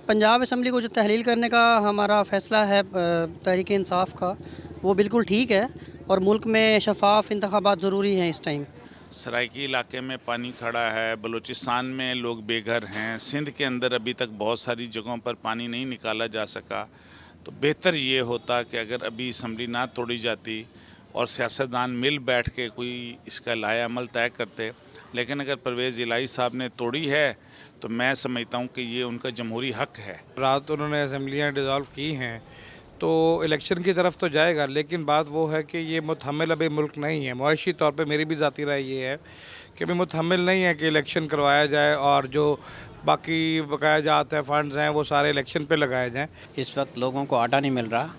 Punjab assembly को जो तहलील करने का हमारा फ़ैसला है तहरीक इंसाफ का, वो बिल्कुल ठीक है और मुल्क में शफाफ इंतखाबात ज़रूरी हैं इस टाइम। सराइकी इलाके में पानी खड़ा है, बलूचिस्तान में लोग बेघर हैं, सिंध के अंदर अभी तक बहुत सारी जगहों पर पानी नहीं निकाला जा सका। तो बेहतर ये होता कि अगर अभी असम्बली ना तोड़ी जाती और सियासतदान मिल बैठ के कोई इसका लाया अमल तय करते। लेकिन अगर परवेज़ इलाही साहब ने तोड़ी है तो मैं समझता हूँ कि ये उनका जमहूरी हक है। रात उन्होंने असम्बलियाँ डिज़ोल्व की हैं तो इलेक्शन की तरफ तो जाएगा, लेकिन बात वो है कि ये मुतहम्मिल अभी मुल्क नहीं है। मुआशी तौर पे मेरी भी ज़ाती राय ये है कि अभी मुतहम्मिल नहीं है कि इलेक्शन करवाया जाए और जो बाकी बकाया जाते हैं फंड्स हैं वो सारे इलेक्शन पे लगाए जाएं। इस वक्त लोगों को आटा नहीं मिल रहा,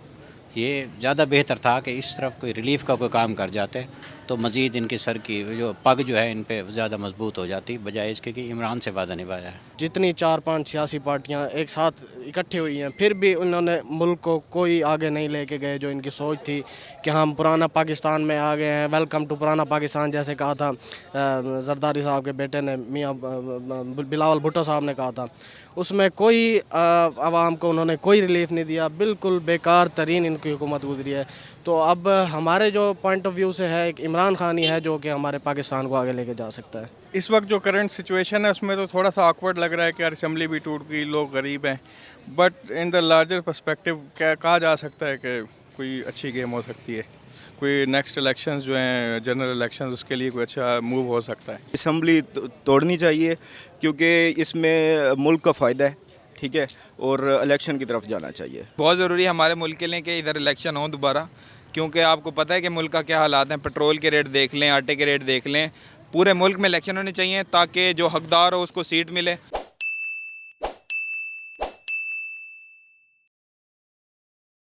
ये ज़्यादा बेहतर था कि इस तरफ कोई रिलीफ का कोई काम कर जाते तो मज़ीद इनकी सर की जो पग जो है इन पे ज़्यादा मजबूत हो जाती, बजाय इसके कि इमरान से वादा निभाया है। जितनी 4-5 सियासी पार्टियां एक साथ इकट्ठी हुई हैं, फिर भी उन्होंने मुल्क को कोई आगे नहीं लेके गए। जो इनकी सोच थी कि हम पुराना पाकिस्तान में आ गए हैं, वेलकम टू पुराना पाकिस्तान जैसे कहा था जरदारी साहब के बेटे ने, मियाँ बिलावल भुट्टो साहब ने कहा था, उसमें कोई आवाम को उन्होंने कोई रिलीफ नहीं दिया। बिल्कुल बेकार तरीन इनकी हुकूमत गुजरी है। तो अब हमारे जो पॉइंट ऑफ व्यू से है, एक इमरान खान ही है जो कि हमारे पाकिस्तान को आगे लेके जा सकता है। इस वक्त जो करंट सिचुएशन है उसमें तो थोड़ा सा ऑकवर्ड लग रहा है कि यार असम्बली भी टूट गई, लोग गरीब हैं, but in the larger perspective क्या कहा जा सकता है कि कोई अच्छी गेम हो सकती है। कोई नेक्स्ट इलेक्शंस जो हैं जनरल इलेक्शंस, उसके लिए कोई अच्छा मूव हो सकता है। असम्बली तोड़नी चाहिए क्योंकि इसमें मुल्क का फ़ायदा है, ठीक है, और इलेक्शन की तरफ जाना चाहिए। बहुत ज़रूरी है हमारे मुल्क के लिए कि इधर इलेक्शन हो दोबारा, क्योंकि आपको पता है कि मुल्क का क्या हालात हैं। पेट्रोल के रेट देख लें, आटे के रेट देख लें, पूरे मुल्क में इलेक्शन होने चाहिए ताकि जो हकदार हो उसको सीट मिले।